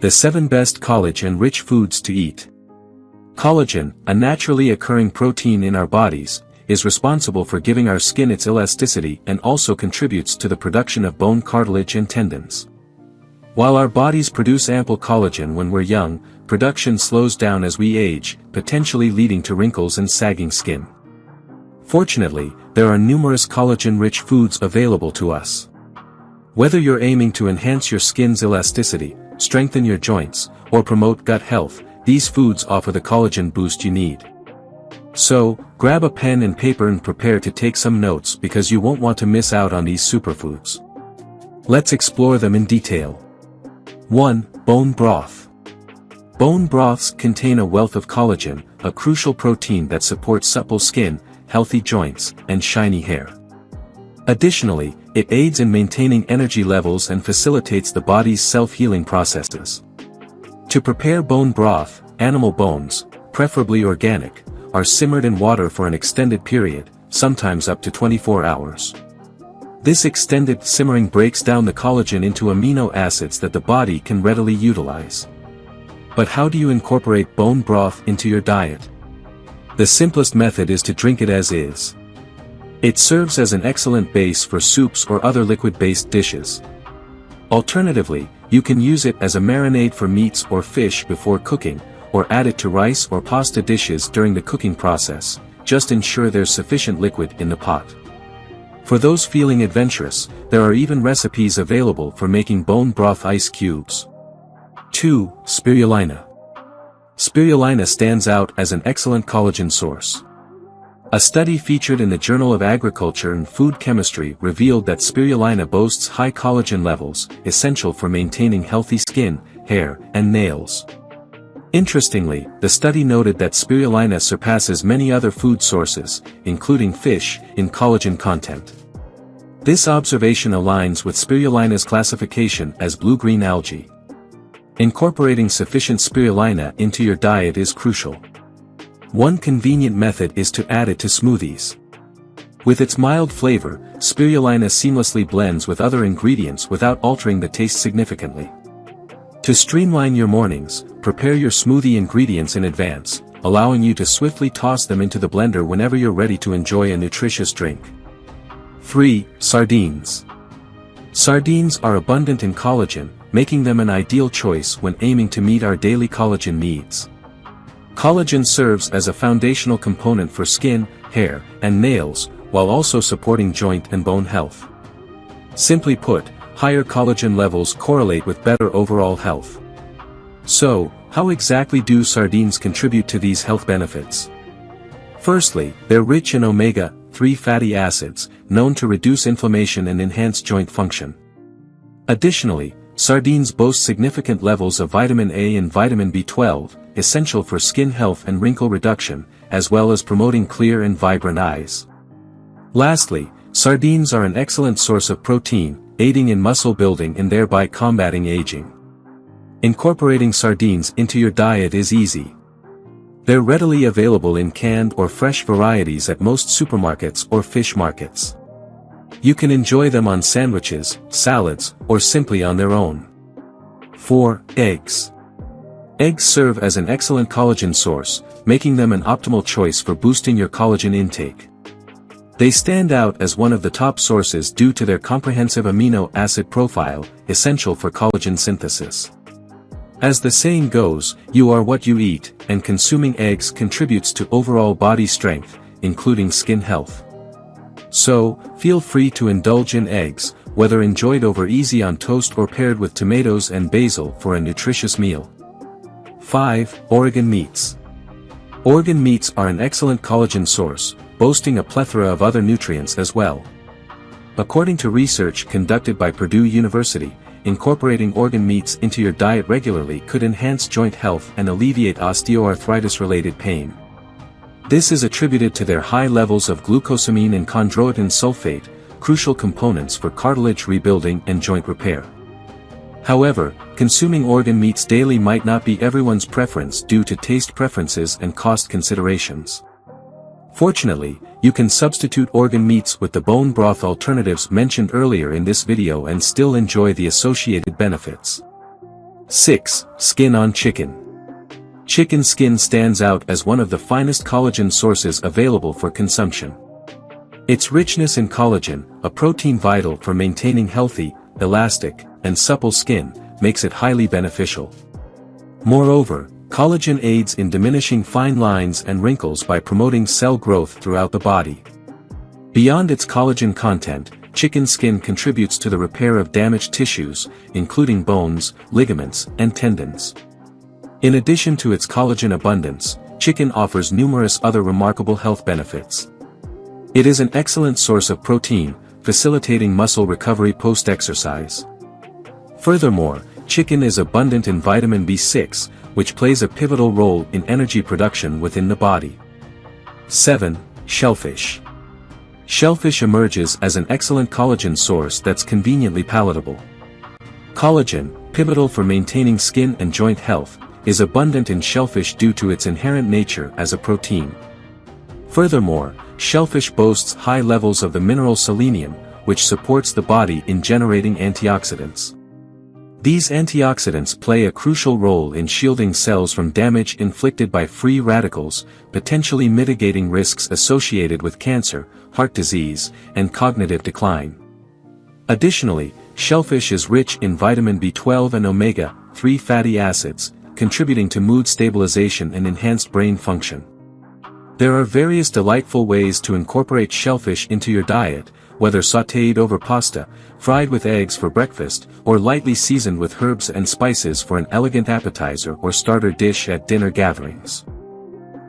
The 7 best collagen-rich foods to eat. Collagen, a naturally occurring protein in our bodies, is responsible for giving our skin its elasticity and also contributes to the production of bone cartilage and tendons. While our bodies produce ample collagen when we're young, production slows down as we age, potentially leading to wrinkles and sagging skin. Fortunately, there are numerous collagen-rich foods available to us. Whether you're aiming to enhance your skin's elasticity, strengthen your joints, or promote gut health, these foods offer the collagen boost you need. So, grab a pen and paper and prepare to take some notes because you won't want to miss out on these superfoods. Let's explore them in detail. 1. Bone broth. Bone broths contain a wealth of collagen, a crucial protein that supports supple skin, healthy joints, and shiny hair. Additionally, it aids in maintaining energy levels and facilitates the body's self-healing processes. To prepare bone broth, animal bones, preferably organic, are simmered in water for an extended period, sometimes up to 24 hours. This extended simmering breaks down the collagen into amino acids that the body can readily utilize. But how do you incorporate bone broth into your diet? The simplest method is to drink it as is. It serves as an excellent base for soups or other liquid-based dishes. Alternatively, you can use it as a marinade for meats or fish before cooking, or add it to rice or pasta dishes during the cooking process. Just ensure there's sufficient liquid in the pot. For those feeling adventurous, there are even recipes available for making bone broth ice cubes. 2. Spirulina. Spirulina stands out as an excellent collagen source. A study featured in the Journal of Agriculture and Food Chemistry revealed that spirulina boasts high collagen levels, essential for maintaining healthy skin, hair, and nails. Interestingly, the study noted that spirulina surpasses many other food sources, including fish, in collagen content. This observation aligns with spirulina's classification as blue-green algae. Incorporating sufficient spirulina into your diet is crucial. One convenient method is to add it to smoothies. With its mild flavor, spirulina seamlessly blends with other ingredients without altering the taste significantly. To streamline your mornings, prepare your smoothie ingredients in advance, allowing you to swiftly toss them into the blender whenever you're ready to enjoy a nutritious drink. 3. Sardines. Sardines are abundant in collagen, making them an ideal choice when aiming to meet our daily collagen needs. Collagen serves as a foundational component for skin, hair, and nails, while also supporting joint and bone health. Simply put, higher collagen levels correlate with better overall health. So, how exactly do sardines contribute to these health benefits? Firstly, they're rich in omega-3 fatty acids, known to reduce inflammation and enhance joint function. Additionally, sardines boast significant levels of vitamin A and vitamin B12, essential for skin health and wrinkle reduction, as well as promoting clear and vibrant eyes. Lastly, sardines are an excellent source of protein, aiding in muscle building and thereby combating aging. Incorporating sardines into your diet is easy. They're readily available in canned or fresh varieties at most supermarkets or fish markets. You can enjoy them on sandwiches, salads, or simply on their own. 4. Eggs. Eggs serve as an excellent collagen source, making them an optimal choice for boosting your collagen intake. They stand out as one of the top sources due to their comprehensive amino acid profile, essential for collagen synthesis. As the saying goes, you are what you eat, and consuming eggs contributes to overall body strength, including skin health. So, feel free to indulge in eggs, whether enjoyed over easy on toast or paired with tomatoes and basil for a nutritious meal. 5. Organ meats. Organ meats are an excellent collagen source, boasting a plethora of other nutrients as well. According to research conducted by Purdue University, incorporating organ meats into your diet regularly could enhance joint health and alleviate osteoarthritis-related pain. This is attributed to their high levels of glucosamine and chondroitin sulfate, crucial components for cartilage rebuilding and joint repair. However, consuming organ meats daily might not be everyone's preference due to taste preferences and cost considerations. Fortunately, you can substitute organ meats with the bone broth alternatives mentioned earlier in this video and still enjoy the associated benefits. 6. Skin on chicken. Chicken skin stands out as one of the finest collagen sources available for consumption. Its richness in collagen, a protein vital for maintaining healthy, elastic, and supple skin, makes it highly beneficial. Moreover, collagen aids in diminishing fine lines and wrinkles by promoting cell growth throughout the body. Beyond its collagen content, chicken skin contributes to the repair of damaged tissues, including bones, ligaments, and tendons. In addition to its collagen abundance, chicken offers numerous other remarkable health benefits. It is an excellent source of protein, facilitating muscle recovery post-exercise. Furthermore, chicken is abundant in vitamin B6, which plays a pivotal role in energy production within the body. 7. Shellfish. Shellfish emerges as an excellent collagen source that's conveniently palatable. Collagen, pivotal for maintaining skin and joint health, is abundant in shellfish due to its inherent nature as a protein. Furthermore, shellfish boasts high levels of the mineral selenium, which supports the body in generating antioxidants. These antioxidants play a crucial role in shielding cells from damage inflicted by free radicals, potentially mitigating risks associated with cancer, heart disease, and cognitive decline. Additionally, shellfish is rich in vitamin B12 and omega-3 fatty acids, contributing to mood stabilization and enhanced brain function. There are various delightful ways to incorporate shellfish into your diet, whether sautéed over pasta, fried with eggs for breakfast, or lightly seasoned with herbs and spices for an elegant appetizer or starter dish at dinner gatherings.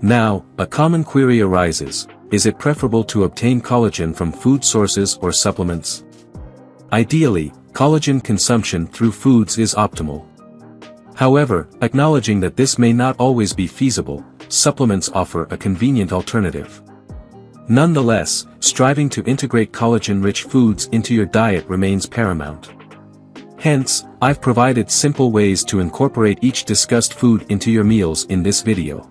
Now, a common query arises: is it preferable to obtain collagen from food sources or supplements? Ideally, collagen consumption through foods is optimal. However, acknowledging that this may not always be feasible, supplements offer a convenient alternative. Nonetheless, striving to integrate collagen-rich foods into your diet remains paramount. Hence, I've provided simple ways to incorporate each discussed food into your meals in this video.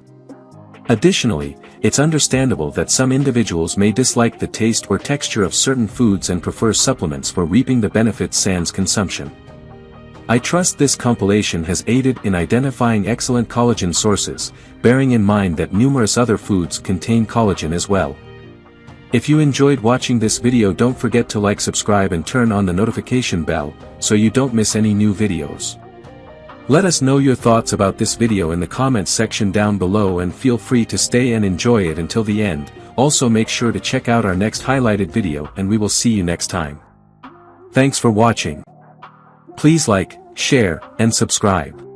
Additionally, it's understandable that some individuals may dislike the taste or texture of certain foods and prefer supplements for reaping the benefits sans consumption. I trust this compilation has aided in identifying excellent collagen sources, bearing in mind that numerous other foods contain collagen as well. If you enjoyed watching this video, don't forget to like, subscribe and turn on the notification bell, so you don't miss any new videos. Let us know your thoughts about this video in the comments section down below, and feel free to stay and enjoy it until the end. Also make sure to check out our next highlighted video, and we will see you next time. Thanks for watching. Please like, share, and subscribe.